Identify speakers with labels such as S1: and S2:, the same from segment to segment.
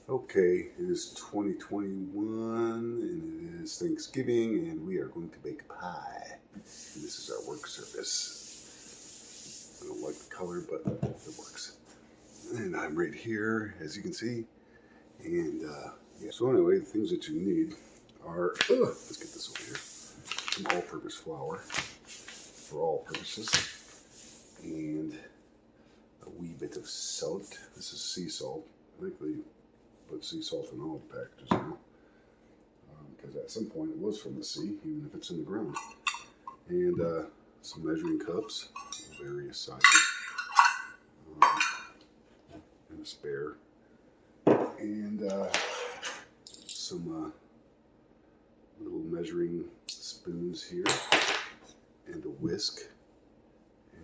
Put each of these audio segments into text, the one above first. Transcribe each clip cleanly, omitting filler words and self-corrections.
S1: Okay, it is 2021 and it is Thanksgiving and we are going to bake pie. And this is our work surface. I don't like the color, but it works. And I'm right here, as you can see. And yeah, so anyway, the things that you need are, let's get this over here, some all-purpose flour for all purposes. And a wee bit of salt. This is sea salt. I think they put sea salt in all the packages now, because at some point it was from the sea, even if it's in the ground. And some measuring cups of various sizes, and a spare, and some little measuring spoons here, and a whisk.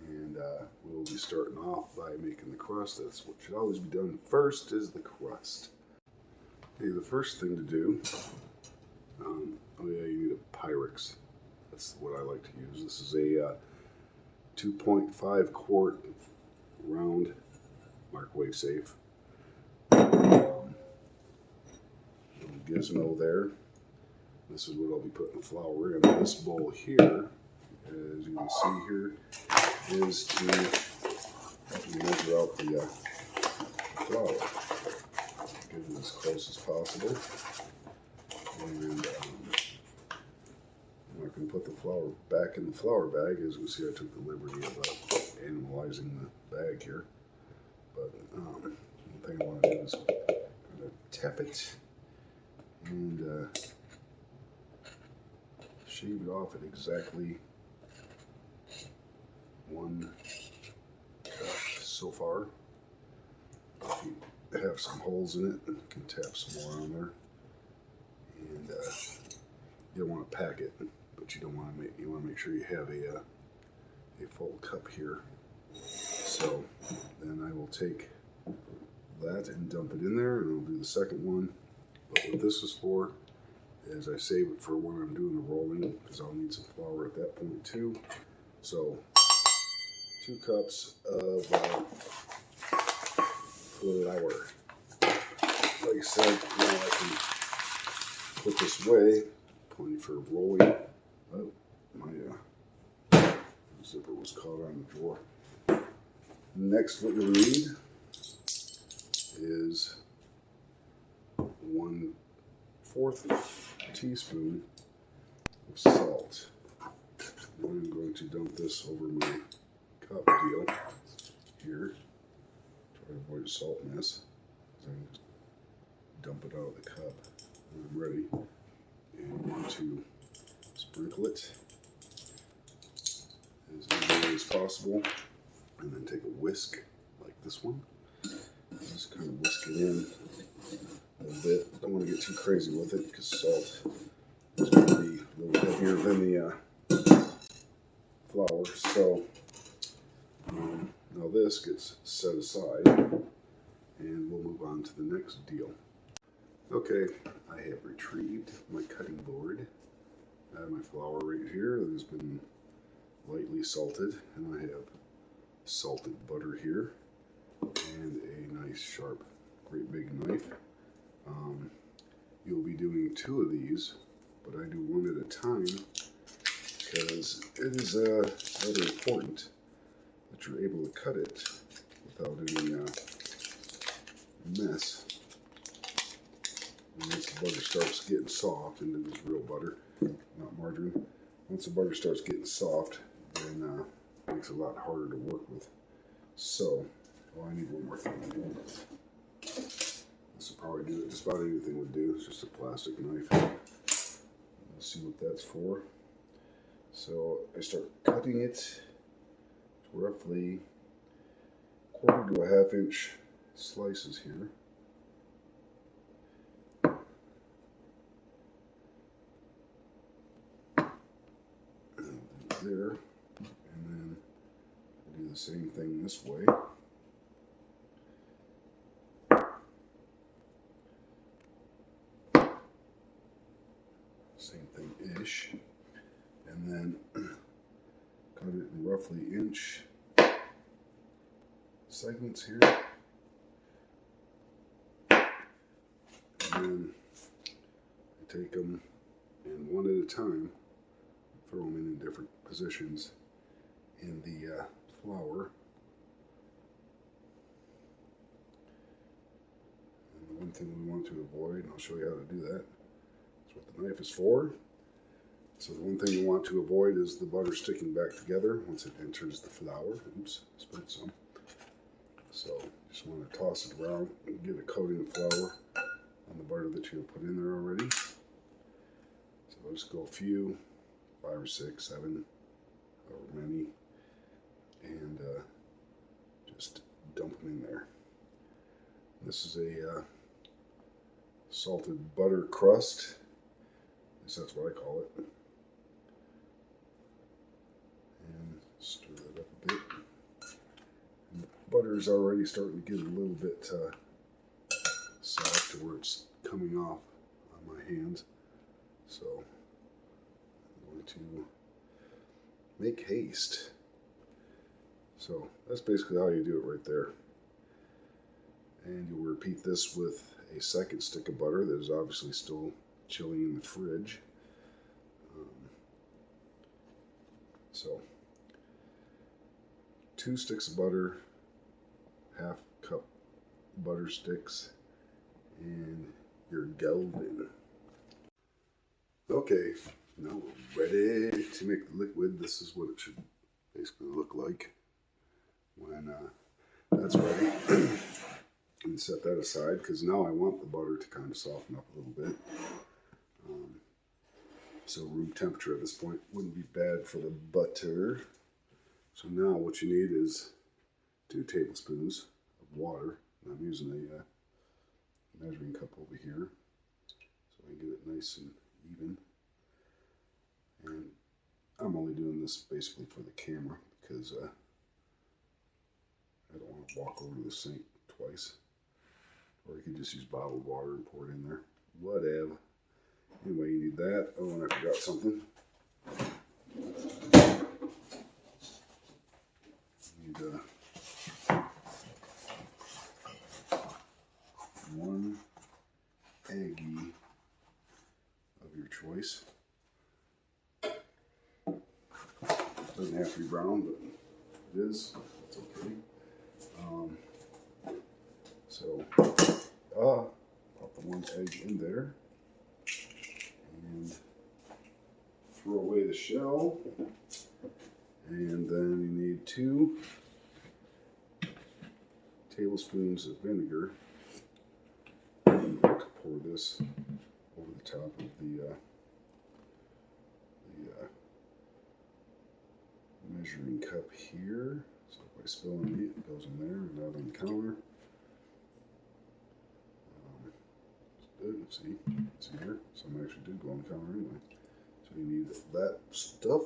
S1: And we'll be starting off by making the crust. That's what should always be done first, is the crust. Okay, the first thing to do, oh yeah, you need a Pyrex. That's what I like to use. This is a 2.5 quart round, microwave safe. Little gizmo there. This is what I'll be putting the flour in. This bowl here, as you can see here, is to measure out the flour. Get it as close as possible. And I can put the flour back in the flour bag. As you can see, I took the liberty of animalizing the bag here. But one thing I want to do is kind of tap it and shave it off at exactly 1 cup so far. If you have some holes in it, you can tap some more on there. And you don't want to pack it, but you don't want to make. You want to make sure you have a full cup here. So then I will take that and dump it in there, and I'll do the second one. But what this is for is I save it for when I'm doing the rolling, because I'll need some flour at that point too. So 2 cups of flour. Like I said, now I can put this away. Plenty for rolling. Oh, my zipper was caught on the drawer. Next, what you'll need is 1/4 teaspoon of salt. Now I'm going to dump this over my cup deal here. Try to avoid a salt mess. So I can just dump it out of the cup when I'm ready. And I'm going to sprinkle it as evenly as possible. And then take a whisk like this one. Just kind of whisk it in a little bit. Don't want to get too crazy with it because salt is going to be a little heavier than the flour. So now this gets set aside, and we'll move on to the next deal. Okay, I have retrieved my cutting board. I have my flour right here that has been lightly salted, and I have salted butter here, and a nice sharp, great big knife. You'll be doing 2 of these, but I do 1 at a time because it is rather important that you're able to cut it without any mess. Once the butter starts getting soft, and this is real butter, not margarine. Once the butter starts getting soft, then it makes it a lot harder to work with. So, I need one more thing to do. This will probably do it. Just about anything would do. It's just a plastic knife. Let's see what that's for. So I start cutting it to roughly 1/4 to 1/2 inch slices here. There, and then do the same thing this way. Same thing-ish, and then cut it in roughly inch segments here. And then I take them and one at a time throw them in different positions in the flour. And the one thing we want to avoid, and I'll show you how to do that, that's what the knife is for. So the one thing you want to avoid is the butter sticking back together once it enters the flour. Oops, spilled some. So just want to toss it around and get a coating of flour on the butter that you have put in there already. So I'll just go a few, 5 or 6, 7, however many, and just dump them in there. This is a salted butter crust. At least that's what I call it. And stir that up a bit. And the butter is already starting to get a little bit soft to where it's coming off on my hands. So I'm going to make haste. So that's basically how you do it right there. And you'll repeat this with a second stick of butter that is obviously still chilling in the fridge. So 2 sticks of butter, half cup butter sticks, and you're golden. Okay, now we're ready to make the liquid. This is what it should basically look like when that's ready. And set that aside because now I want the butter to kind of soften up a little bit. So room temperature at this point wouldn't be bad for the butter. So now what you need is 2 tablespoons of water. And I'm using a measuring cup over here so I can get it nice and even. And I'm only doing this basically for the camera because I don't want to walk over to the sink twice. Or you can just use bottled water and pour it in there. Whatever. Anyway, you need that. Oh, and I forgot something. You need 1 eggie of your choice. Doesn't have to be brown, but it is. It's okay. So, pop the 1 egg in there and throw away the shell. And then you need 2 tablespoons of vinegar. I'm going to pour this over the top of the measuring cup here. So if I spill any, it goes in there and out on the counter. See, it's in here. Some actually did go on the counter anyway. So you need that stuff.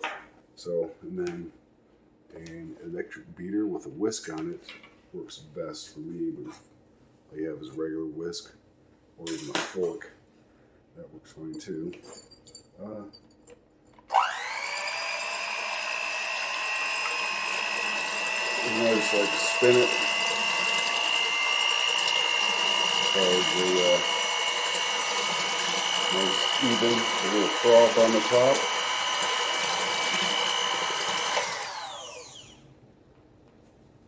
S1: So, and then an electric beater with a whisk on it works best for me, but if all you have is a regular whisk or even a fork, that works fine too. And I just like to spin it. Probably nice even, a little froth on the top.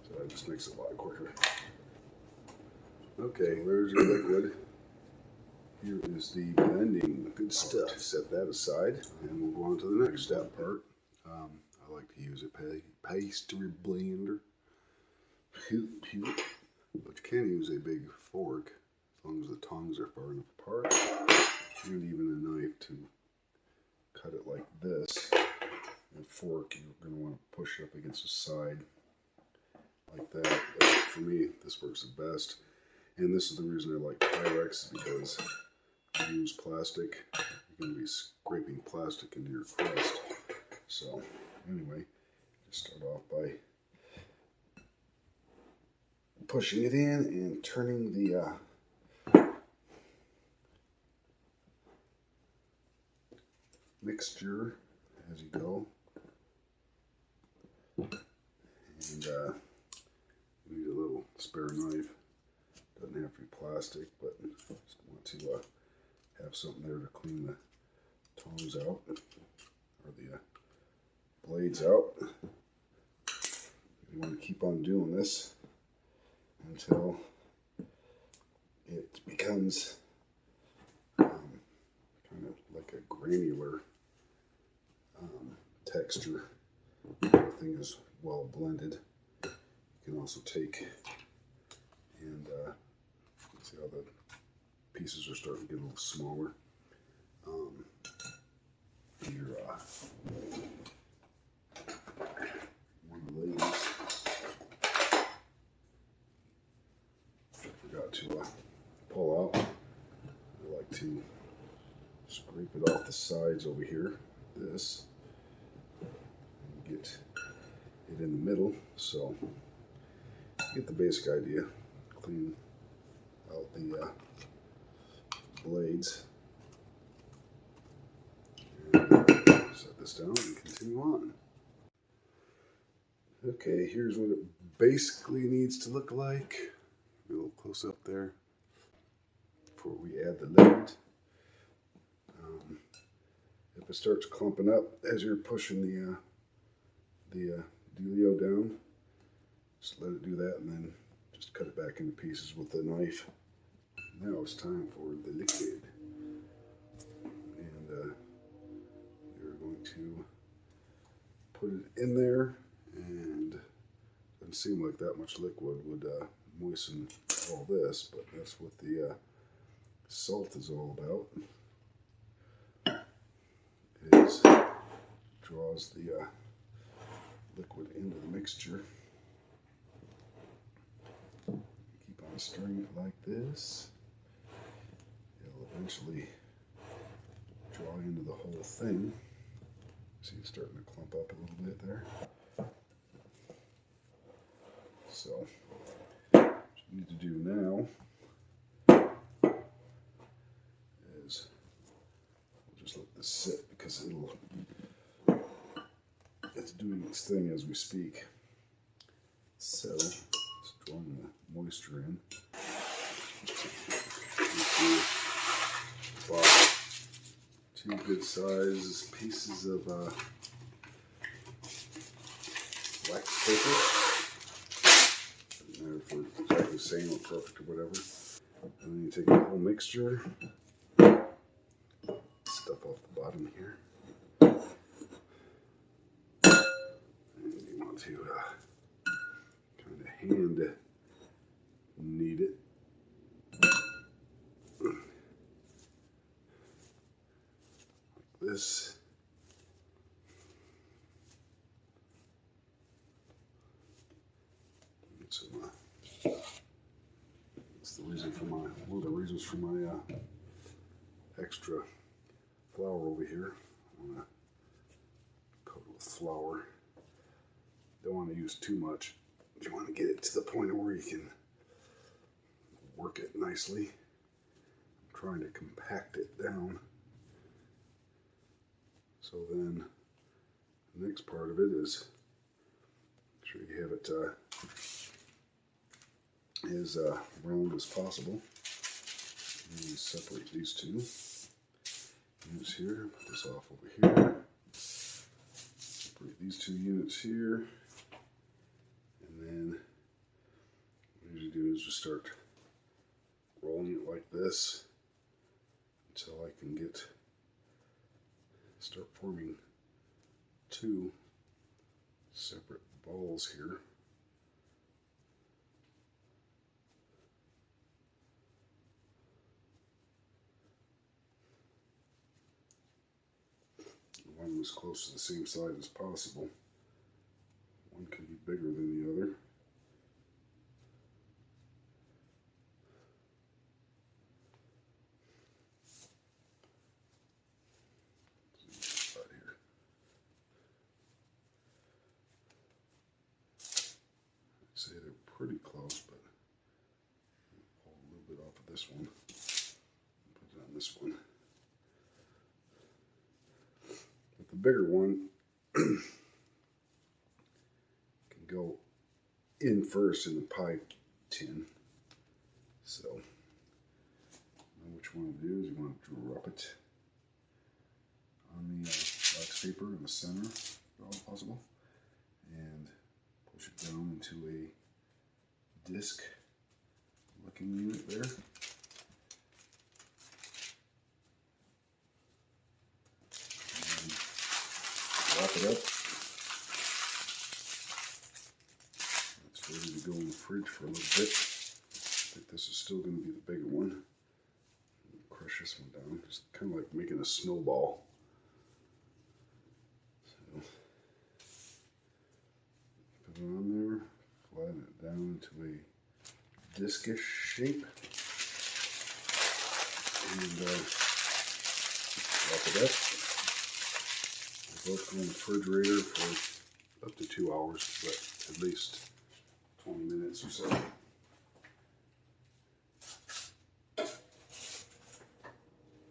S1: So that just makes it a lot quicker. Okay, there's your liquid. Here is the blending good stuff. Set that aside, and we'll go on to the next step part. I like to use a pastry blender, but you can use a big fork as long as the tongues are far enough apart. And even a knife to cut it like this. And fork, you're going to want to push it up against the side like that. But for me, this works the best. And this is the reason I like Pyrex, because you use plastic, you're going to be scraping plastic into your crust. So anyway, just start off by pushing it in and turning the mixture as you go. And you need a little spare knife Doesn't have to be plastic, but just want to have something there to clean the tongs out, or the blades out. You want to keep on doing this until it becomes kind of like a granular texture. Everything is well blended. You can also take and see how the pieces are starting to get a little smaller. Your one of these I forgot to pull out. I like to scrape it off the sides over here. This, and get it in the middle. So get the basic idea. Clean out the blades. And set this down and continue on. Okay, here's what it basically needs to look like. A little close up there before we add the lid. If it starts clumping up as you're pushing the dealio down, just let it do that and then just cut it back into pieces with the knife. Now it's time for the liquid. And we're going to put it in there, and it doesn't seem like that much liquid would moisten all this, but that's what the salt is all about. It draws the liquid into the mixture. Keep on stirring it like this. It'll eventually draw into the whole thing. See, it's starting to clump up a little bit there. So, what you need to do now is we'll just let this sit because it's doing its thing as we speak. So, it's drawing the moisture in. About 2 good sized pieces of wax paper. Doesn't matter if we're exactly the same or perfect or whatever. And then you take the whole mixture, stuff off the bottom here. And you want to kind of hand knead it. Like this. That's the reason for one of the reasons for my extra flour over here. I want to coat it with flour. Don't want to use too much. You want to get it to the point where you can work it nicely. I'm trying to compact it down. So then the next part of it is make sure you have it as round as possible. And separate these two units here. Put this off over here. Separate these two units here. And then what you do is just start rolling it like this until I can start forming 2 separate balls here. One was close to the same size as possible. One could be bigger than the other. Right here. I'd say they're pretty close, but pull a little bit off of this one. Put it on this one. The bigger one can go in first in the pie tin. So, now what you want to do is you want to drop it on the wax paper in the center, if at all possible, and push it down into a disc looking unit there. And wrap it up. It's ready to go in the fridge for a little bit. I think this is still going to be the bigger one. Crush this one down, just kind of like making a snowball. So, put it on there, flatten it down into a discus shape, and wrap it up. They both go in the refrigerator for up to 2 hours, but at least 20 minutes or so.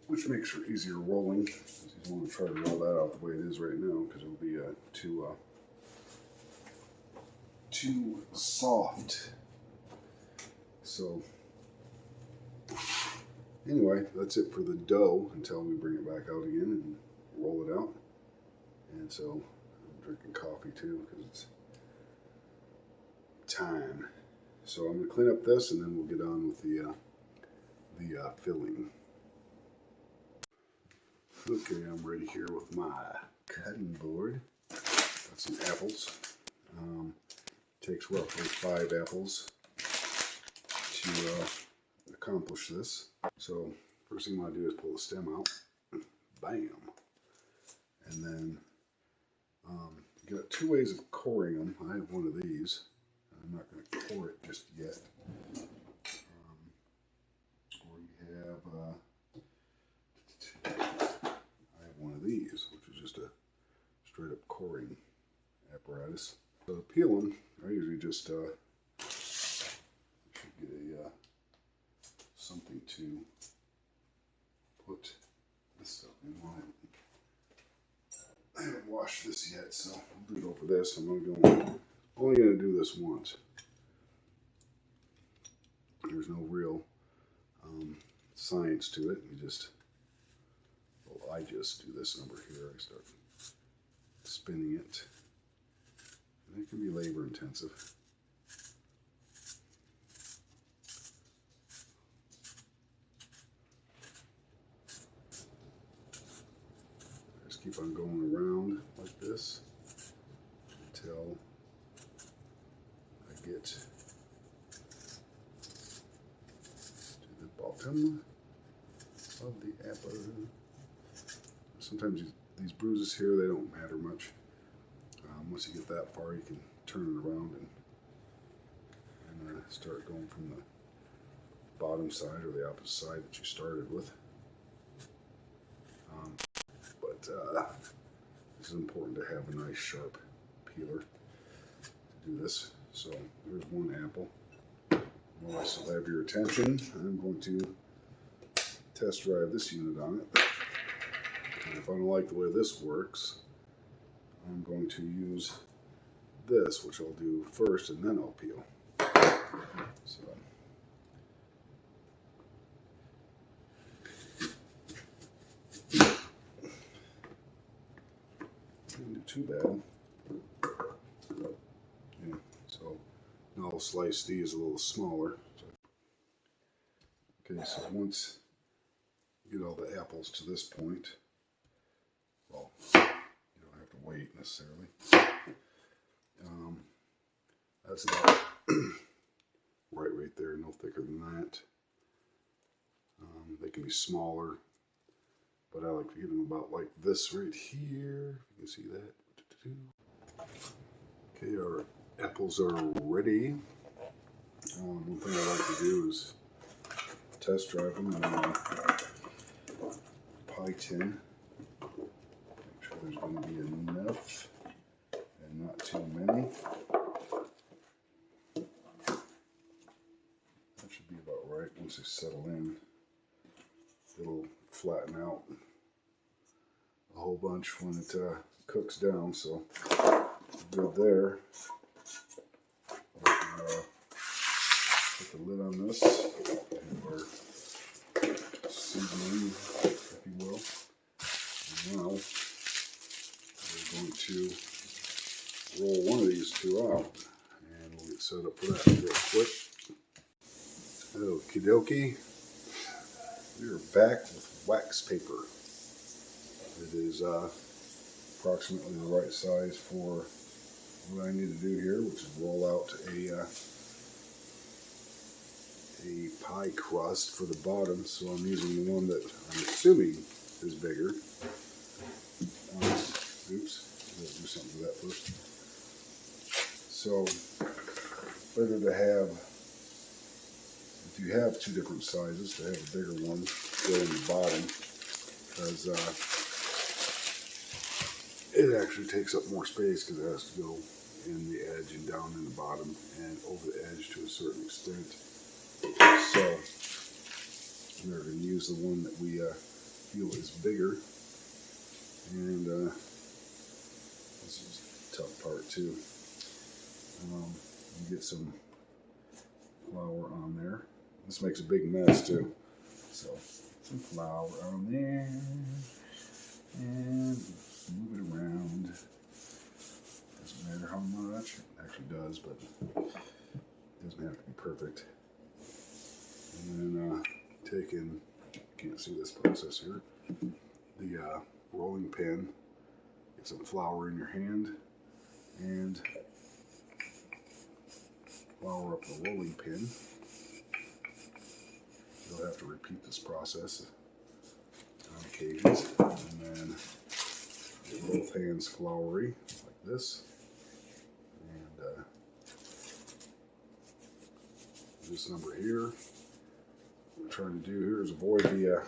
S1: Which makes for easier rolling. You want to try to roll that out the way it is right now, because it'll be too soft. So anyway, that's it for the dough until we bring it back out again and roll it out. And so I'm drinking coffee too because it's time. So I'm going to clean up this and then we'll get on with the filling. Okay, I'm ready here with my cutting board. Got some apples. Takes roughly 5 apples to accomplish this. So first thing I'm going to do is pull the stem out. Bam! And then you got 2 ways of coring them. I have one of these. I'm not going to core it just yet. Or you have I have one of these, which is just a straight up coring apparatus. So to peel them, I usually just should get a something to put this stuff in. I haven't washed this yet, so I'll do it over this. I'm only going to do this once. There's no real science to it. I just do this number here. I start spinning it. And it can be labor intensive. Just keep on going around like this until I get to the bottom of the apple. Sometimes these bruises here, they don't matter much. Once you get that far, you can turn it around and start going from the bottom side or the opposite side that you started with. But this is important to have a nice sharp peeler to do this. So there's one apple. While I still have your attention, I'm going to test drive this unit on it. And if I don't like the way this works, I'm going to use this, which I'll do first and then I'll peel. So didn't do too bad. Yeah, so now I'll slice these a little smaller. Okay, so once you get all the apples to this point, well, you don't have to wait necessarily. That's about right there, no thicker than that. They can be smaller, but I like to get them about like this right here. You can see that. Okay, our apples are ready. One thing I like to do is test drive them in a pie tin. Make sure there's going to be enough and not too many. That should be about right. Once they settle in, it'll flatten out a whole bunch when it cooks down. So good there. Put the lid on this. these two out, and we'll get set up for that real quick. Okie dokie. We are back with wax paper. It is approximately the right size for what I need to do here, which is roll out a pie crust for the bottom. So I'm using the one that I'm assuming is bigger. Oops, let's do something to that first. So better to have, if you have two different sizes, to have a bigger one go in the bottom, because it actually takes up more space because it has to go in the edge and down in the bottom and over the edge to a certain extent. So we're going to use the one that we feel is bigger, and this is the tough part too. You get some flour on there. This makes a big mess too. So some flour on there and move it around. Doesn't matter how much. It actually does, but it doesn't have to be perfect. And then taking, can't see this process here, the rolling pin, get some flour in your hand and flour up the rolling pin. You'll have to repeat this process on occasions. And then get both hands floury like this. And this number here, what we're trying to do here is avoid the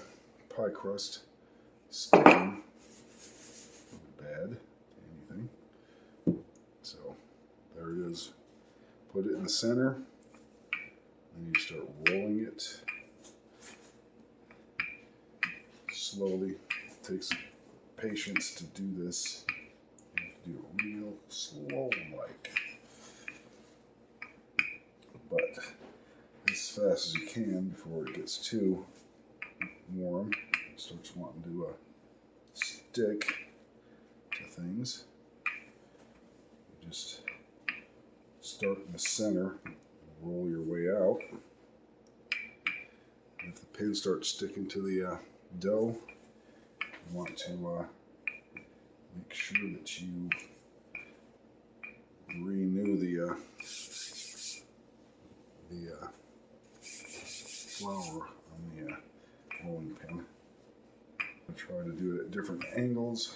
S1: pie crust sticking bad to anything. So there it is. Put it in the center, and you start rolling it slowly. It takes patience to do this. You have to do it real slow like, but as fast as you can before it gets too warm. It starts wanting to stick to things. You just start in the center, roll your way out. If the pin starts sticking to the dough, you want to make sure that you renew the flour on the rolling pin. I try to do it at different angles,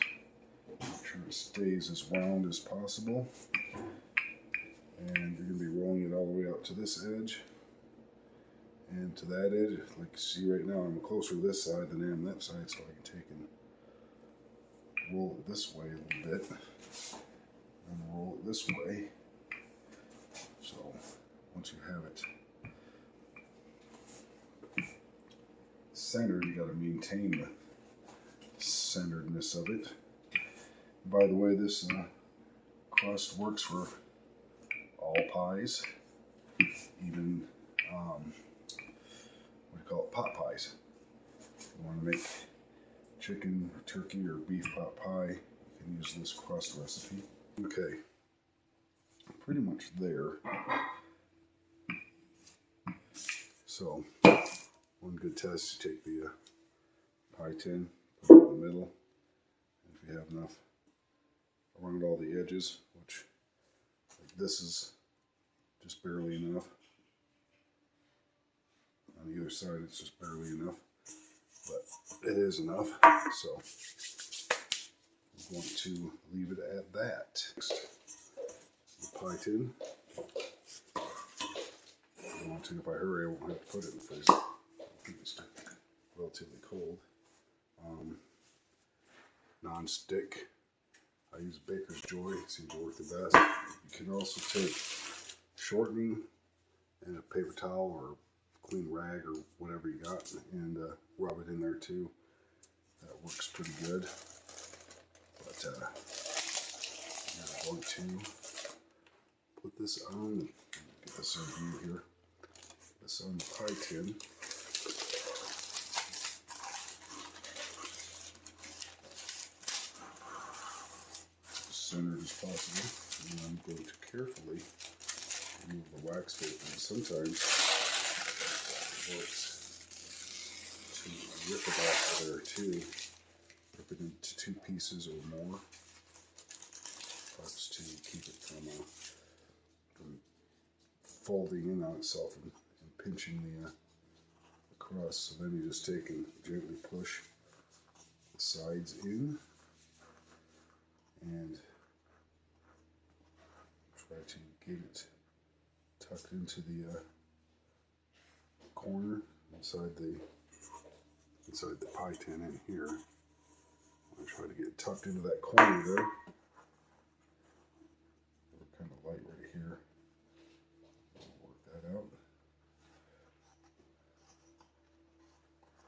S1: make sure it stays as round as possible. And you're going to be rolling it all the way out to this edge and to that edge. Like you see right now, I'm closer to this side than I am that side, so I can take and roll it this way a little bit and roll it this way. So once you have it centered, you got to maintain the centeredness of it. By the way, this crust works for all pies, even what do you call it, pot pies. If you want to make chicken, or turkey, or beef pot pie, you can use this crust recipe. Okay, pretty much there. So, one good test, you take the pie tin, put it in the middle. If you have enough around all the edges, which like this is just barely enough. On either side, it's just barely enough, but it is enough. So I'm going to leave it at that. Next, the pie tin. If I hurry, I won't have to put it in the freezer. Keep it relatively cold. Non-stick. I use Baker's Joy. It seems to work the best. You can also take shortening and a paper towel or clean rag or whatever you got and rub it in there too. That works pretty good. But I'm going to put this on. Get this in view here. This on the pie tin. Centered as possible. And I'm going to carefully remove the wax paper. And sometimes it works to rip it off of there too. Rip it into 2 pieces or more. Helps to keep it from folding in on itself and pinching the crust. So then you just take and gently push the sides in and try to get it tucked into the corner inside the pie tin in here. I'm going to try to get it tucked into that corner there. We're kind of light right here. I'll work that out.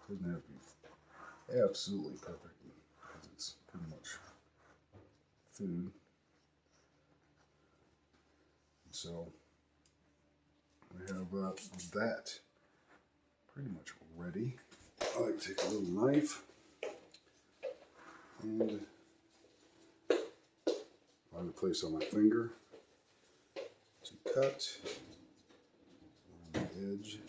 S1: Doesn't have to be absolutely perfect because it's pretty much food. So we have that pretty much ready. I like to take a little knife and find a place on my finger to cut on the edge.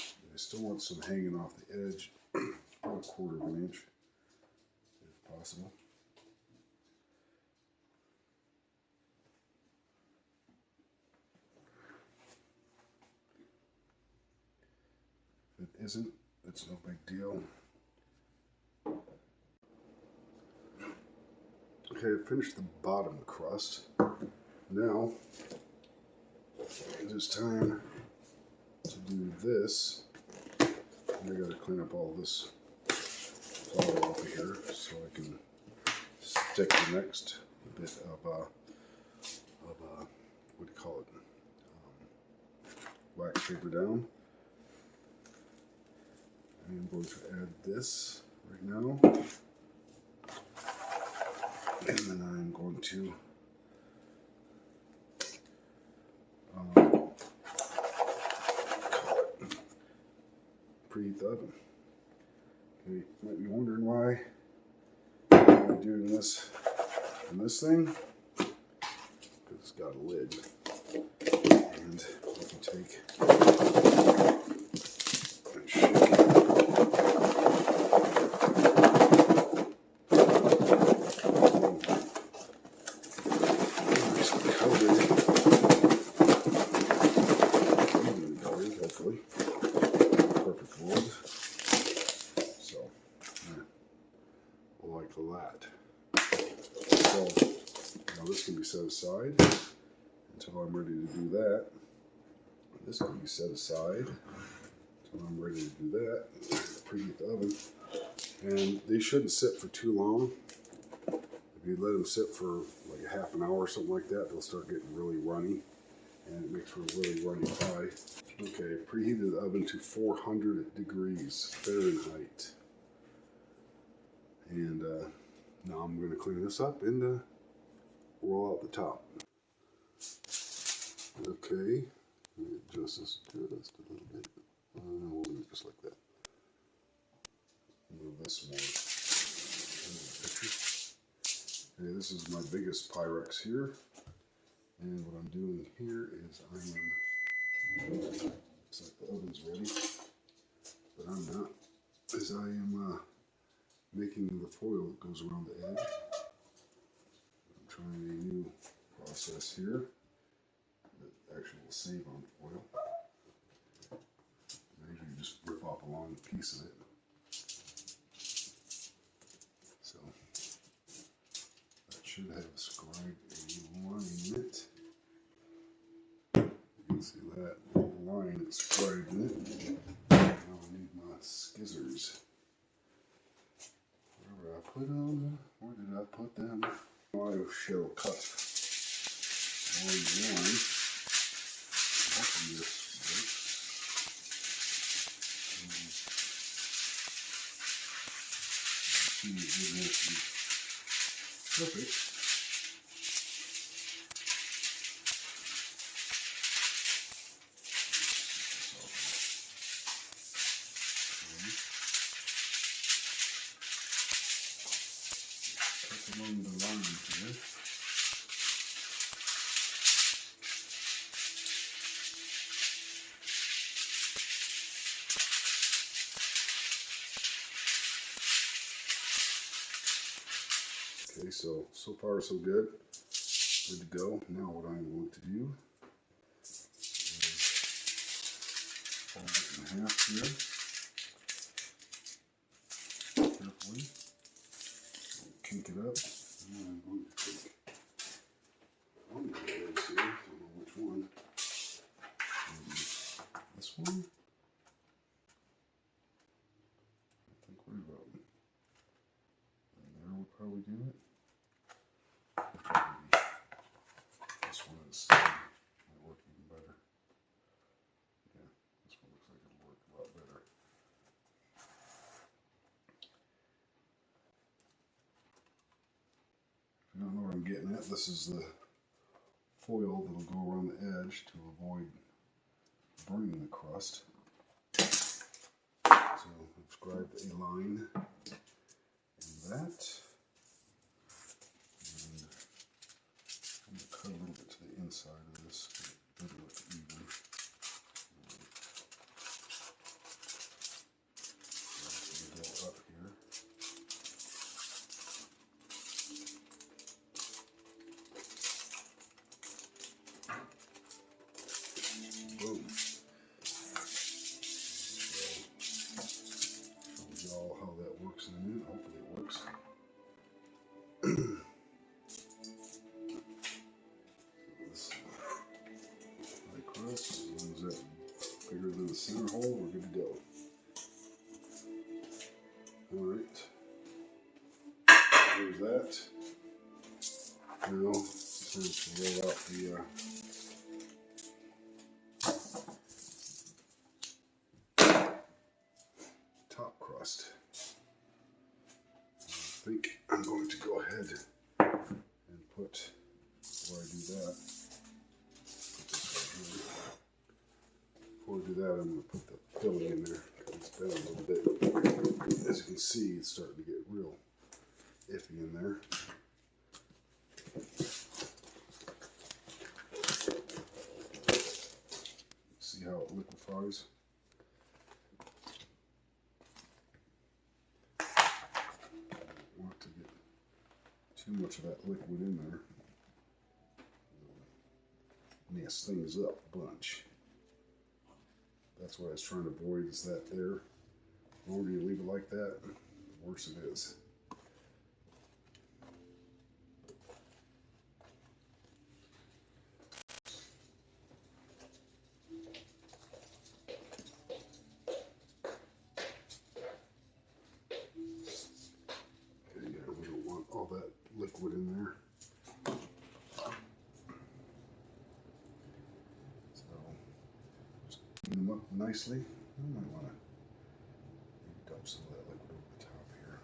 S1: I still want some hanging off the edge, about 1/4 of an inch if possible. If it isn't, it's no big deal. Okay, I finished the bottom crust. Now it is time to do this. I gotta clean up all this flour off of here so I can stick the next bit of what do you call it? Wax paper down. I'm going to add this right now, and then I'm going to preheat the oven. Okay, you might be wondering why I'm doing this on this thing, because it's got a lid, and you can take and shake it. Hopefully. Perfect wood. So, yeah, like that. So, now this can be set aside until I'm ready to do that. This can be set aside until I'm ready to do that. Preheat the oven. And these shouldn't sit for too long. If you let them sit for like a half an hour or something like that, they'll start getting really runny. And it makes for a really runny pie. Okay, preheated the oven to 400 degrees Fahrenheit. And now I'm going to clean this up and roll out the top. Okay, adjust this just a little bit. We'll do it just like that. Move this more. Okay, this is my biggest Pyrex here. And what I'm doing here is looks like the oven's ready, but I'm not, as I am making the foil that goes around the edge. I'm trying a new process here that actually will save on foil. I usually just rip off a long piece of it. So that should have scribed a line in it. See that little line that's scribed in it. Now I need my scissors. Where did I put them? Where did I put them? I shall cut one line. Hopefully this works. See, it doesn't have to be perfect. so far so good. Good to go. Now what I'm going to do is fold it in half here. Carefully. Kink it up. And I'm going to take one of the eggs here. I don't know which one. Maybe this one. I think we're about. And there will probably do it. Maybe this one instead might work even better. Yeah, this one looks like it'll work a lot better. If you don't know what I'm getting at, this is the foil that'll go around the edge to avoid burning the crust. So I've scribed a line in that. And I'm going to cut a little bit to the inside of this so it doesn't look even. Go up here. Boom. Show you all how that works in a minute. Hopefully it works. This high crust, as long as that's bigger than the center hole, we're good to go. Alright. There's that. Now it's time to roll out the top crust. I think I'm going to go ahead and put, before I do that, before I do that, I'm going to put the filling in there. It's down a little bit. As you can see, it's starting to get real iffy in there. See how it liquefies? Don't want to get too much of that liquid in there. Mess things up a bunch. That's what I was trying to avoid, is that there. The longer you leave it like that, the worse it is. Okay, yeah, we don't want all that liquid in there. So, just clean them up nicely. I might want to dump some of that liquid over the top here.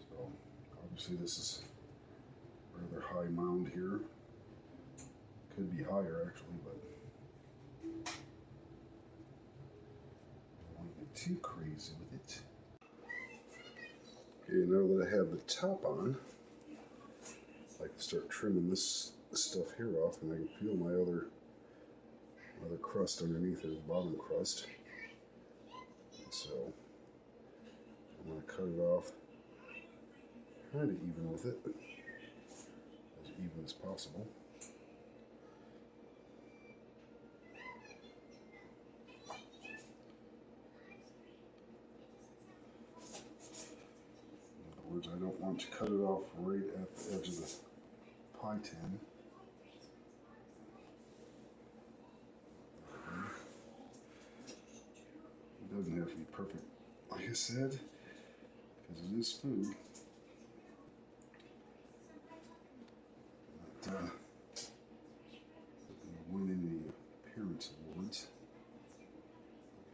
S1: So, obviously this is a rather high mound here. Could be higher actually, but I don't want to get too crazy with it. Okay, now that I have the top on, I can start trimming this stuff here off, and I can peel my other crust underneath it, the bottom crust. So I'm going to cut it off kind of even with it, as even as possible. In other words, I don't want to cut it off right at the edge of the pie tin. It doesn't have to be perfect, like I said, because it is food. Not win any appearance awards.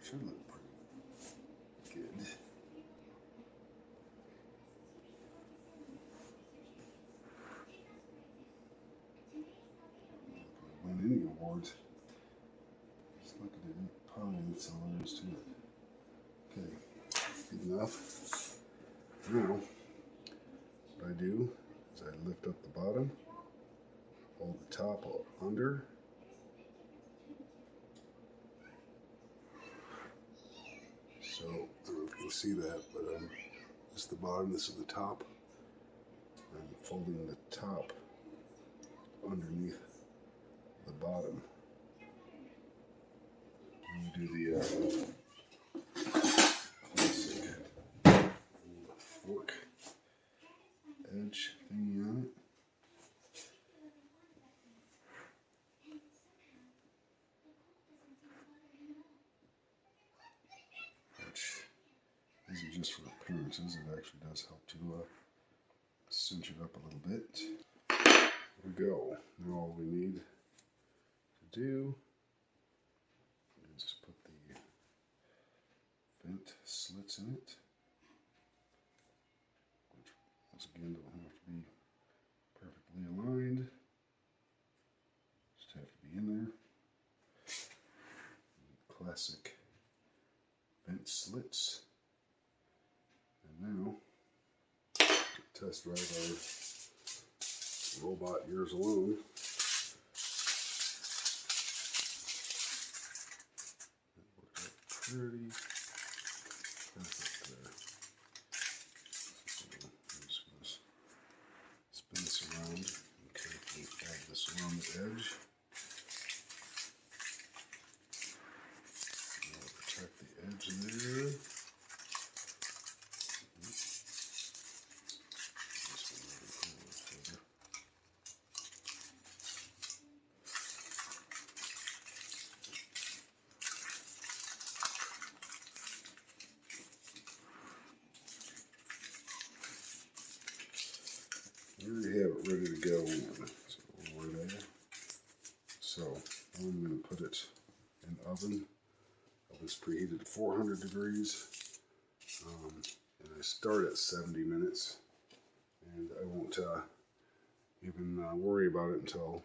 S1: Should look pretty good. Win any awards. Just look at the pie, and that's all there is to it. Okay, good enough. Now, what I do is I lift up the bottom, hold the top under, So, I don't know if you can see that, but this is the bottom, this is the top. I'm folding the top underneath the bottom. And we do the classic fork edge thingy on it. These are just for appearances. It actually does help to cinch it up a little bit. There we go. Now all we need to do is put the vent slits in it, which once again don't have to be perfectly aligned. Just have to be in there. Classic vent slits. And now, test drive our robot Yours Alone. That worked out pretty perfect there. So I'm just going to spin this around and carefully add this around the edge. Now protect the edge there. Here we have it ready to go in. So we're there. So I'm going to put it in the oven. Oven's preheated to 400 degrees. And I start at 70 minutes. And I won't even worry about it until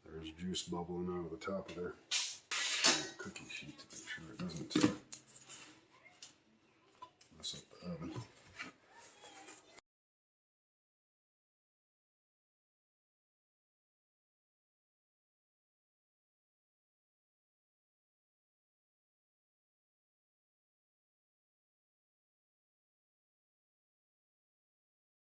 S1: there's juice bubbling out of the top of there. Cookie sheet to make sure it doesn't